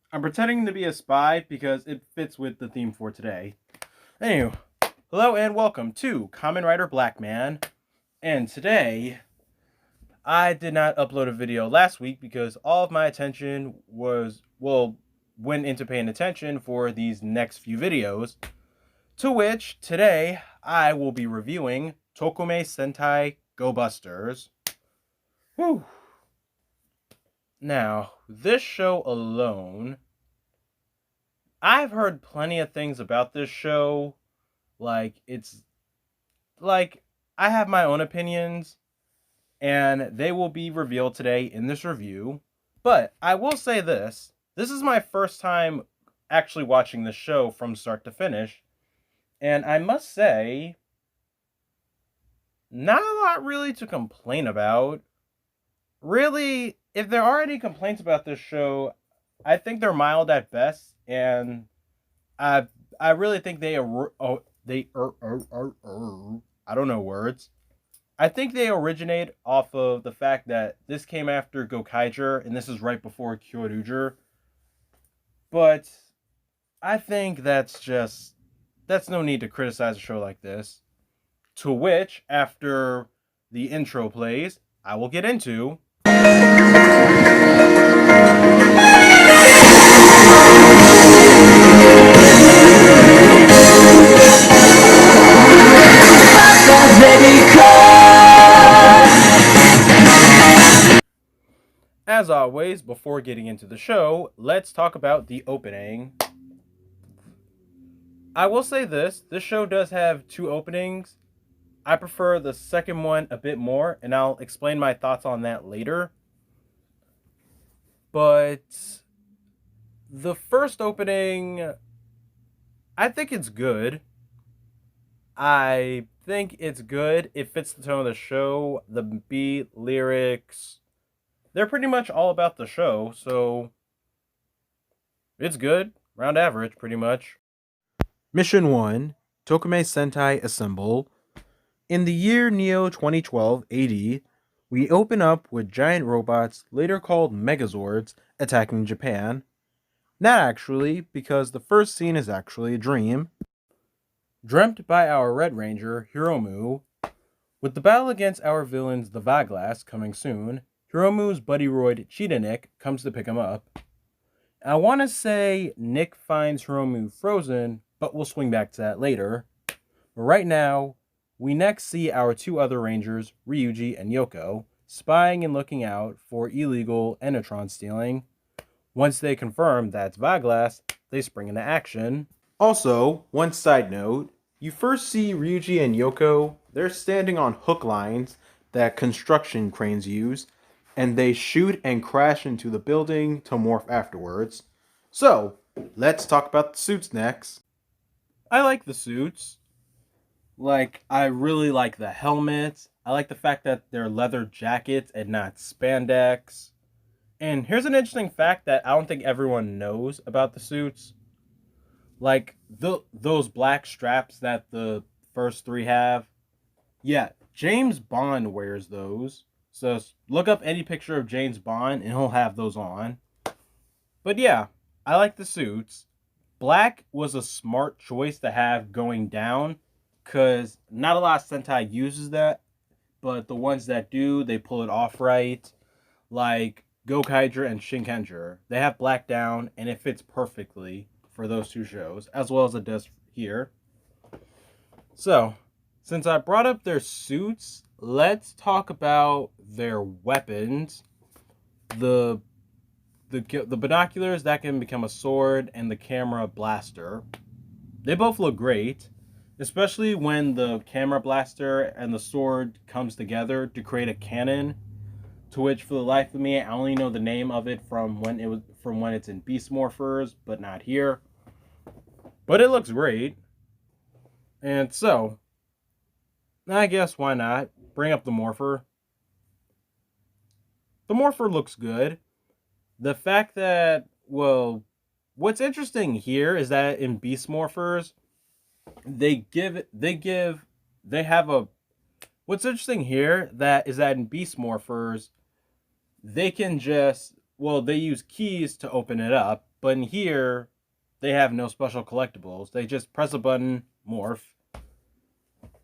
I'm pretending to be a spy because it fits with the theme for today. Anywho, hello and welcome to KamenRider Blackman. And today, I did not upload a video last week because all of my attention went into paying attention for these next few videos. To which, today, I will be reviewing Tokumei Sentai Go Busters. Whew. Now, this show alone, I've heard plenty of things about this show. I have my own opinions, and they will be revealed today in this review. But I will say this is my first time actually watching the show from start to finish, and I must say, not a lot really to complain about. Really, if there are any complaints about this show, I think they're mild at best, and I really think I don't know words. I think they originate off of the fact that this came after Gokaiger, and this is right before Kyoryuger. But I think that's no need to criticize a show like this. To which, after the intro plays, I will get into As always, before getting into the show, let's talk about the opening. I will say this show does have two openings. I prefer the second one a bit more, and I'll explain my thoughts on that later. But the first opening, I think it's good. It fits the tone of the show. The beat, lyrics, they're pretty much all about the show, so it's good. Round average, pretty much. Mission 1, Tokumei Sentai Assemble. In the year Neo 2012 AD, we open up with giant robots, later called Megazords, attacking Japan. Not actually, because the first scene is actually a dream. Dreamt by our Red Ranger, Hiromu. With the battle against our villains, the Vaglas, coming soon, Hiromu's buddy roid Cheetah Nick comes to pick him up. I want to say Nick finds Hiromu frozen, but we'll swing back to that later. But right now, we next see our two other Rangers, Ryuji and Yoko, spying and looking out for illegal Enotron stealing. Once they confirm that's Vaglas, they spring into action. Also, one side note, you first see Ryuji and Yoko, they're standing on hook lines that construction cranes use, and they shoot and crash into the building to morph afterwards. So, let's talk about the suits next. I like the suits. I really like the helmets. I like the fact that they're leather jackets and not spandex. And here's an interesting fact that I don't think everyone knows about the suits. Those black straps that the first three have. Yeah, James Bond wears those. So look up any picture of James Bond and he'll have those on. But yeah, I like the suits. Black was a smart choice to have going down, because not a lot of Sentai uses that, but the ones that do, they pull it off right. Like Gokaiger and Shinkenger, they have black down, and it fits perfectly for those two shows, as well as it does here. So, since I brought up their suits, let's talk about their weapons. The binoculars, that can become a sword, and the camera blaster. They both look great, especially when the camera blaster and the sword comes together to create a cannon, to which for the life of me I only know the name of it from when it's in Beast Morphers, but not here. But it looks great. And so, I guess why not bring up the Morpher. The Morpher looks good. The fact that, what's interesting here is that in Beast Morphers, what's interesting here is that in Beast Morphers, they can they use keys to open it up, But in here, they have no special collectibles. They just press a button, morph.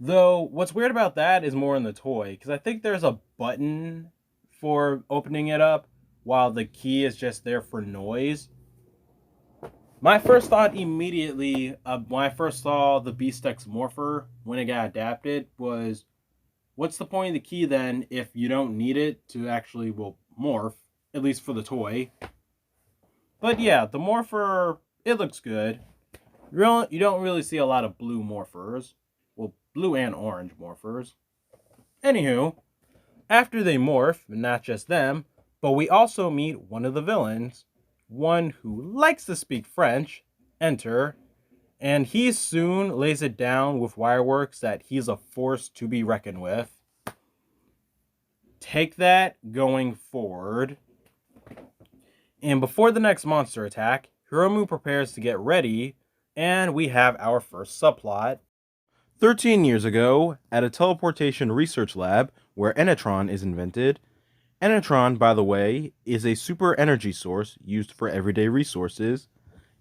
Though, what's weird about that is more in the toy, because I think there's a button for opening it up, while the key is just there for noise. My first thought immediately, when I first saw the Beast-X Morpher, when it got adapted, was, what's the point of the key then if you don't need it to actually, morph, at least for the toy? But yeah, the Morpher, it looks good. You don't really see a lot of blue Morphers. Well, blue and orange Morphers. Anywho, after they morph, not just them, but we also meet one of the villains, one who likes to speak French, enter, and he soon lays it down with Wireworks that he's a force to be reckoned with. Take that going forward. And before the next monster attack, Hiromu prepares to get ready, and we have our first subplot. 13 years ago, at a teleportation research lab where Enetron is invented. Enetron, by the way, is a super energy source used for everyday resources,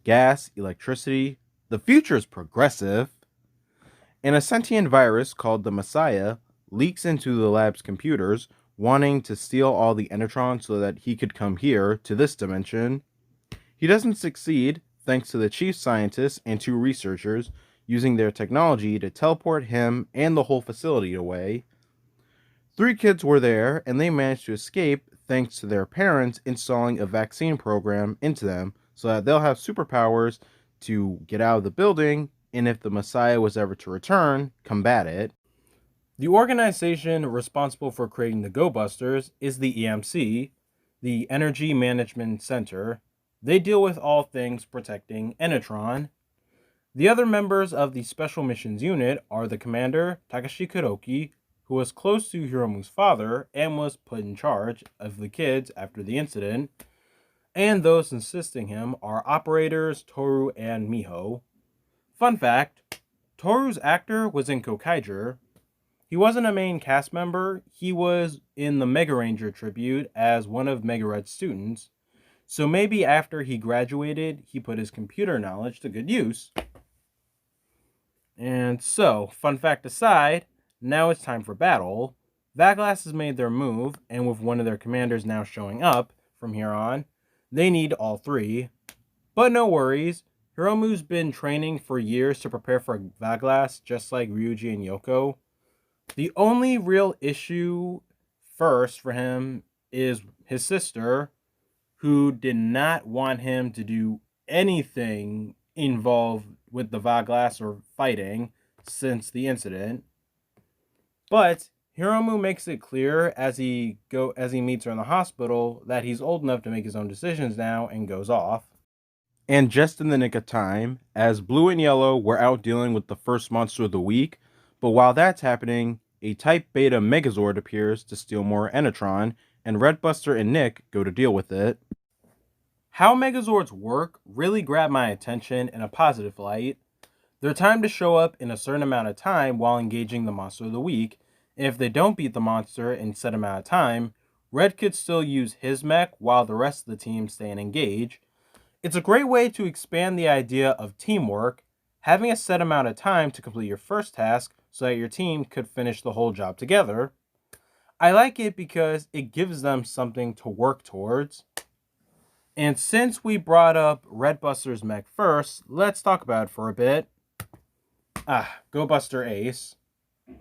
gas, electricity. The future is progressive. And a sentient virus called the Messiah leaks into the lab's computers, wanting to steal all the Enetron so that he could come here to this dimension. He doesn't succeed, thanks to the chief scientist and 2 researchers using their technology to teleport him and the whole facility away. 3 kids were there, and they managed to escape thanks to their parents installing a vaccine program into them so that they'll have superpowers to get out of the building, and if the Messiah was ever to return, combat it. The organization responsible for creating the Go Busters is the EMC, the Energy Management Center. They deal with all things protecting Enetron. The other members of the Special Missions Unit are the commander, Takashi Kuroki, who was close to Hiromu's father and was put in charge of the kids after the incident, and those assisting him are operators Toru and Miho. Fun fact, Toru's actor was in Kokaiger. He wasn't a main cast member, he was in the Mega Ranger tribute as one of Mega Red's students, so maybe after he graduated, he put his computer knowledge to good use. And so, fun fact aside, now it's time for battle. Vaglass has made their move, and with one of their commanders now showing up from here on, they need all 3. But no worries, Hiromu's been training for years to prepare for Vaglass, just like Ryuji and Yoko. The only real issue first for him is his sister, who did not want him to do anything involved with the Vaglass or fighting since the incident. But Hiromu makes it clear as he meets her in the hospital that he's old enough to make his own decisions now and goes off. And just in the nick of time, as Blue and Yellow were out dealing with the first monster of the week, but while that's happening, a Type Beta Megazord appears to steal more Enetron, and Redbuster and Nick go to deal with it. How Megazords work really grabbed my attention in a positive light. They're timed to show up in a certain amount of time while engaging the monster of the week, and if they don't beat the monster in set amount of time, Red could still use his mech while the rest of the team stay and engage. It's a great way to expand the idea of teamwork, having a set amount of time to complete your first task so that your team could finish the whole job together. I like it because it gives them something to work towards. And since we brought up Redbuster's mech first, let's talk about it for a bit. Go Buster Ace.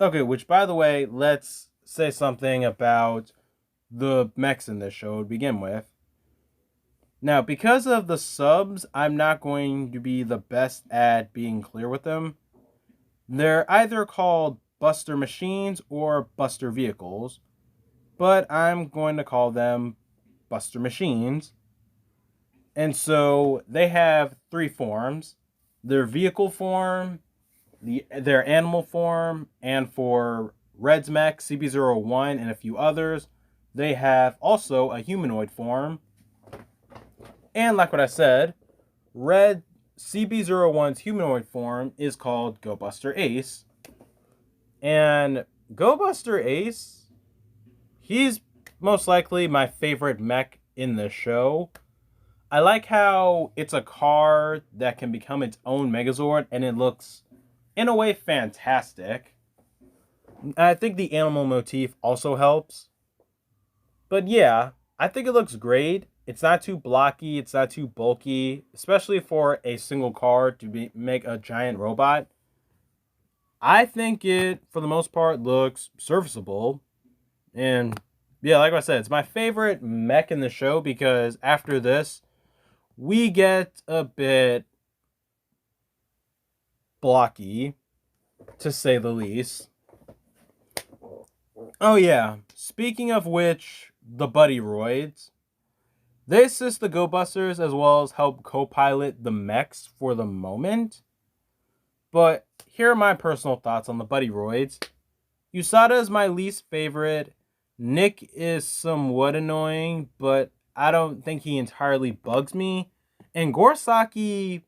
Okay, which by the way, let's say something about the mechs in this show to begin with. Now, because of the subs, I'm not going to be the best at being clear with them. They're either called Buster Machines or Buster Vehicles, but I'm going to call them Buster Machines. And so they have 3 forms: their vehicle form, their animal form, and for Red's mech, CB01, and a few others, they have also a humanoid form. And like what I said, Red CB01's humanoid form is called Go Buster Ace. And Go Buster Ace, he's most likely my favorite mech in the show. I like how it's a car that can become its own Megazord, and it looks, in a way, fantastic. I think the animal motif also helps. But yeah, I think it looks great. It's not too blocky, it's not too bulky, especially for a single car to make a giant robot. I think it, for the most part, looks serviceable. And yeah, like I said, it's my favorite mech in the show because after this, we get a bit blocky, to say the least. Oh yeah, speaking of which, the Buddy Roids. They assist the Go Busters as well as help co-pilot the mechs for the moment. But here are my personal thoughts on the Buddy Roids. USADA is my least favorite. Nick is somewhat annoying, but I don't think he entirely bugs me. And Gorosaki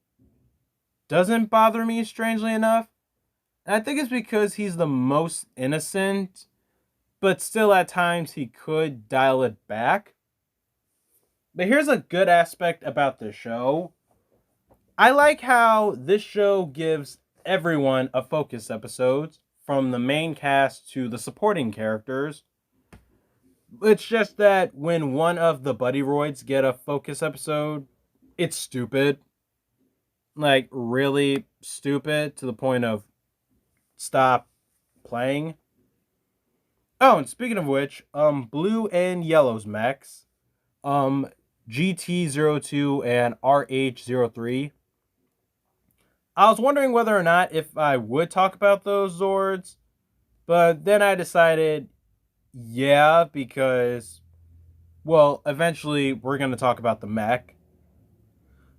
doesn't bother me, strangely enough. And I think it's because he's the most innocent, but still at times he could dial it back. But here's a good aspect about the show. I like how this show gives everyone a focus episode, from the main cast to the supporting characters. It's just that when one of the Buddy Roids get a focus episode, it's stupid. Like, really stupid to the point of stop playing. Oh, and speaking of which, Blue and Yellow's mechs, GT02 and RH03. I was wondering whether or not if I would talk about those Zords, but then I decided, yeah, because, well, eventually we're going to talk about the mech.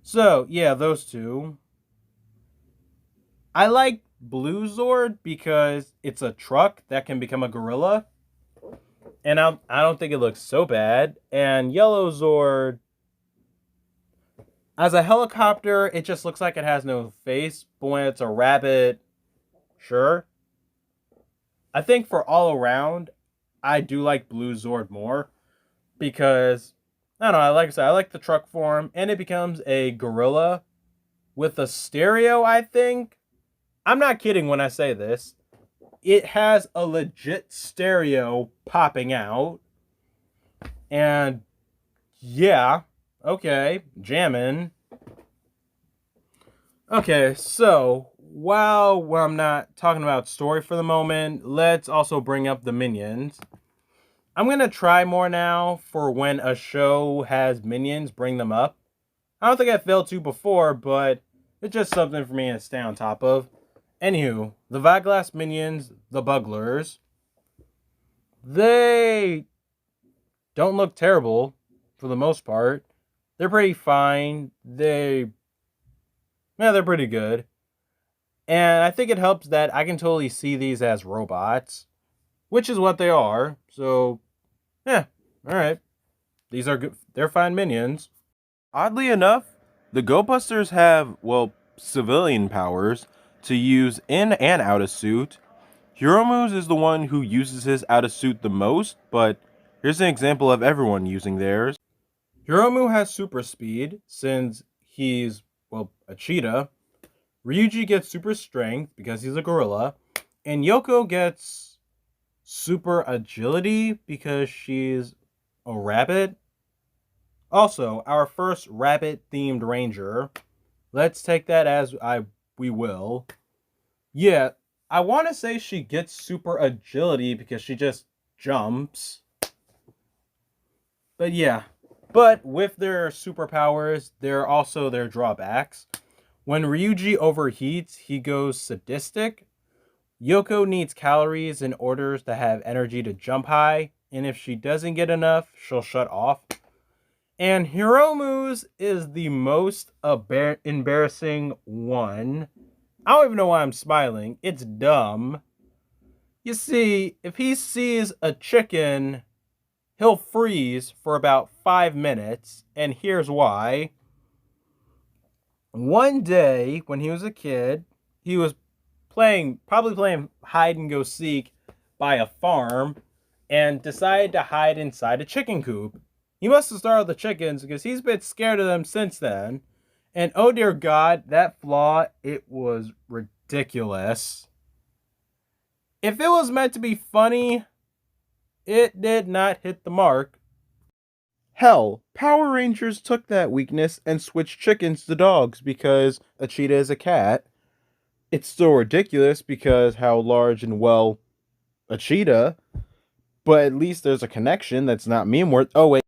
So, yeah, those two. I like Blue Zord because it's a truck that can become a gorilla, and I don't think it looks so bad. And Yellow Zord, as a helicopter, it just looks like it has no face, but when it's a rabbit, sure. I think for all around, I do like Blue Zord more because, I don't know, like I said, I like the truck form, and it becomes a gorilla with a stereo, I think. I'm not kidding when I say this. It has a legit stereo popping out, and yeah, okay, jamming. Okay, so while I'm not talking about story for the moment, let's also bring up the minions. I'm going to try more now for when a show has minions, bring them up. I don't think I failed to before, but it's just something for me to stay on top of. Anywho, the Vaglass minions, the Bugglers, they don't look terrible for the most part. They're pretty fine. They're pretty good. And I think it helps that I can totally see these as robots, which is what they are. So, yeah, all right. These are good. They're fine minions. Oddly enough, the Go Busters have, well, civilian powers to use in and out of suit. Hiromu's is the one who uses his out of suit the most, but here's an example of everyone using theirs. Hiromu has super speed since he's, well, a cheetah. Ryuji gets super strength because he's a gorilla. And Yoko gets super agility because she's a rabbit. Also, our first rabbit-themed ranger. Let's take that as we will. Yeah, I want to say she gets super agility because she just jumps. But yeah. But with their superpowers, there are also their drawbacks. When Ryuji overheats, he goes sadistic. Yoko needs calories in order to have energy to jump high, and if she doesn't get enough, she'll shut off. And Hiromu's is the most embarrassing one. I don't even know why I'm smiling. It's dumb. You see, if he sees a chicken, he'll freeze for about 5 minutes, and here's why. One day, when he was a kid, he was probably playing hide and go seek by a farm, and decided to hide inside a chicken coop. He must have startled the chickens because he's been scared of them since then. And oh dear God, that flaw, it was ridiculous. If it was meant to be funny, it did not hit the mark. Hell, Power Rangers took that weakness and switched chickens to dogs because a cheetah is a cat. It's still ridiculous because how large and well a cheetah, but at least there's a connection that's not meme worth. Oh, wait.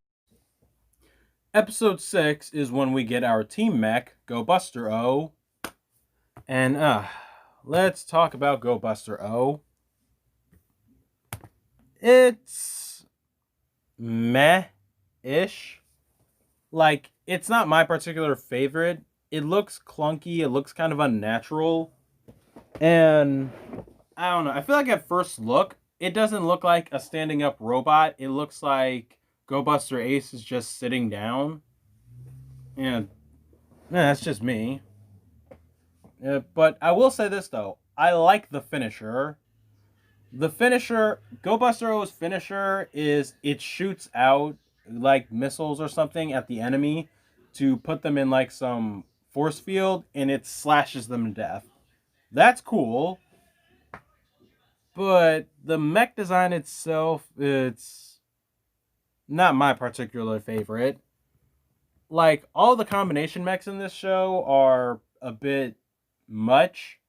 Episode 6 is when we get our team mech, Go Buster O. And, let's talk about Go Buster O. It's meh-ish. Like, it's not my particular favorite. It looks clunky. It looks kind of unnatural. And, I don't know. I feel like at first look, it doesn't look like a standing up robot. It looks like Go Buster Ace is just sitting down. And, that's just me. But I will say this, though. I like the finisher. The finisher, Go Buster O's finisher is it shoots out like missiles or something at the enemy to put them in like some force field and it slashes them to death. That's cool. But the mech design itself, it's not my particular favorite. Like, all the combination mechs in this show are a bit much.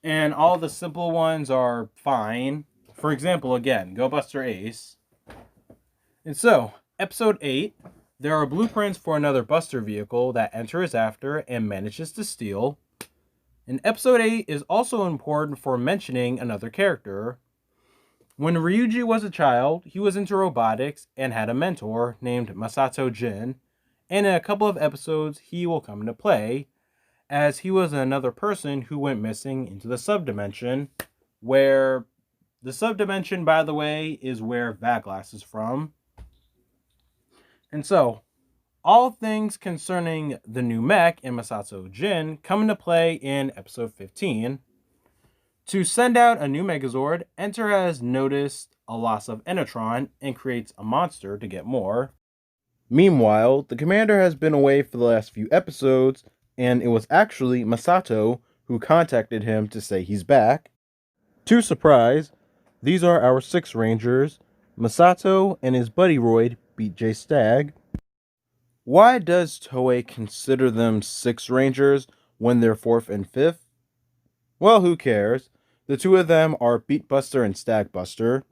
And all the simple ones are fine. For example, again, Go Buster Ace. And so, Episode 8, there are blueprints for another Buster vehicle that Enter is after and manages to steal. And Episode 8 is also important for mentioning another character. When Ryuji was a child, he was into robotics and had a mentor named Masato Jin. And in a couple of episodes, he will come into play, as he was another person who went missing into the subdimension, where the subdimension, by the way, is where Vaglass is from. And so, all things concerning the new mech and Masato Jin come into play in episode 15. To send out a new Megazord, Enter has noticed a loss of Enetron and creates a monster to get more. Meanwhile, the commander has been away for the last few episodes, and it was actually Masato who contacted him to say he's back. To surprise, these are our 6 Rangers. Masato and his buddy Royd beat J Stag. Why does Toei consider them 6 Rangers when they're 4th and 5th? Well, who cares? The 2 of them are Beatbuster and Stagbuster.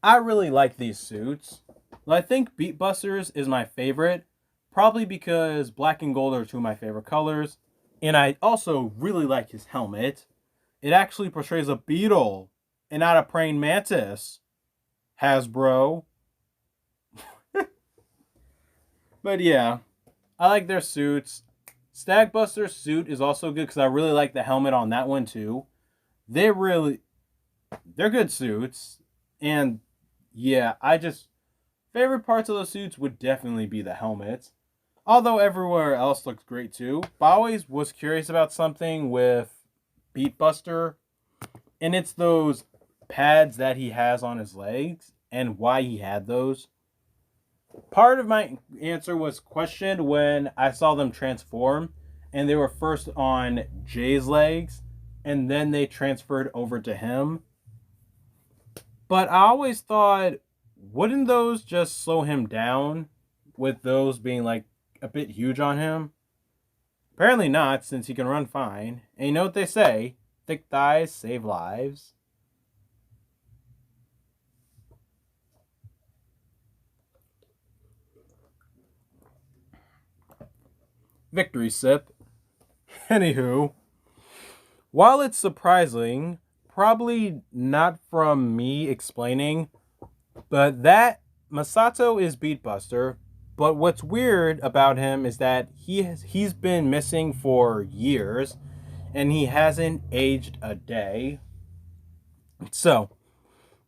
I really like these suits. I think Beatbuster's is my favorite, probably because black and gold are 2 of my favorite colors. And I also really like his helmet. It actually portrays a beetle and not a praying mantis. Hasbro. But yeah, I like their suits. Stagbuster's suit is also good because I really like the helmet on that one too. They're good suits. And yeah, favorite parts of those suits would definitely be the helmets. Although everywhere else looks great too. But I always was curious about something with Beatbuster. And it's those pads that he has on his legs and why he had those. Part of my answer was questioned when I saw them transform. And they were first on Jay's legs. And then they transferred over to him. But I always thought, wouldn't those just slow him down? With those being like a bit huge on him? Apparently not, since he can run fine. And you know what they say? Thick thighs save lives. Victory sip. Anywho, while it's surprising, probably not from me explaining, but that Masato is Beatbuster. But what's weird about him is that he's been missing for years and he hasn't aged a day. So,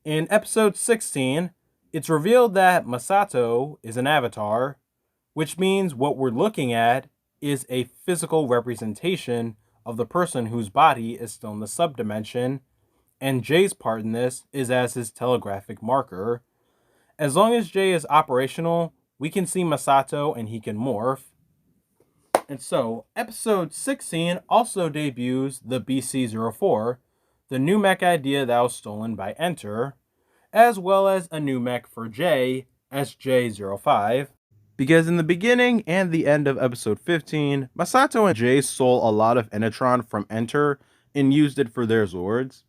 in episode 16, it's revealed that Masato is an avatar, which means what we're looking at is a physical representation of the person whose body is still in the subdimension, and Jay's part in this is as his telegraphic marker. As long as J is operational, we can see Masato and he can morph. And so, episode 16 also debuts the BC-04, the new mech idea that was stolen by Enter, as well as a new mech for J as J05. Because in the beginning and the end of episode 15, Masato and J stole a lot of Enetron from Enter and used it for their Zords.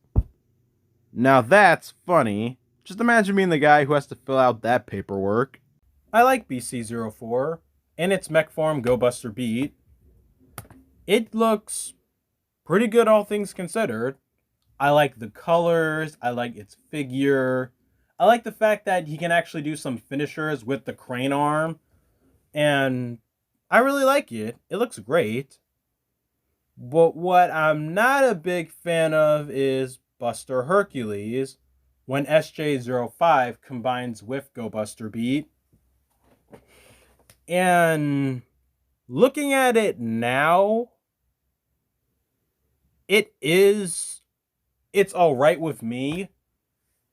Now that's funny. Just imagine being the guy who has to fill out that paperwork. I like BC-04 and its mech form Go Buster Beat. It looks pretty good, all things considered. I like the colors, I like its figure. I like the fact that he can actually do some finishers with the crane arm. And I really like it. It looks great. But what I'm not a big fan of is Buster Hercules when SJ05 combines with Go Buster Beat. And looking at it now, it's all right with me.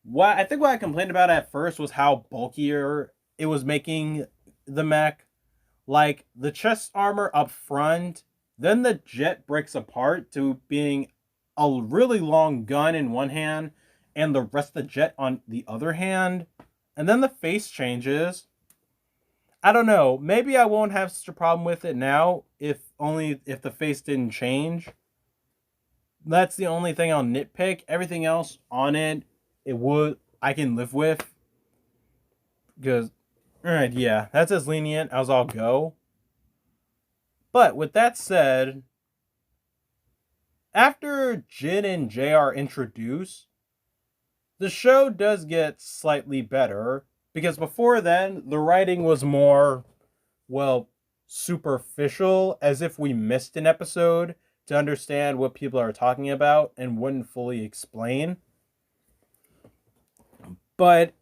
What I complained about at first was how bulkier it was making the mech. Like the chest armor up front, then the jet breaks apart to being a really long gun in one hand and the rest of the jet on the other hand. And then the face changes. I don't know. Maybe I won't have such a problem with it now if the face didn't change. That's the only thing I'll nitpick. Everything else on it, I can live with. Because, alright, yeah, that's as lenient as I'll go. But with that said, after Jin and J are introduced, the show does get slightly better. Because before then, the writing was more, well, superficial, as if we missed an episode to understand what people are talking about and wouldn't fully explain. But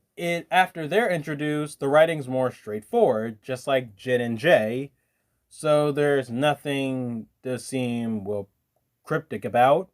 after they're introduced, the writing's more straightforward, just like Jin and J. So there's nothing to seem, well, cryptic about.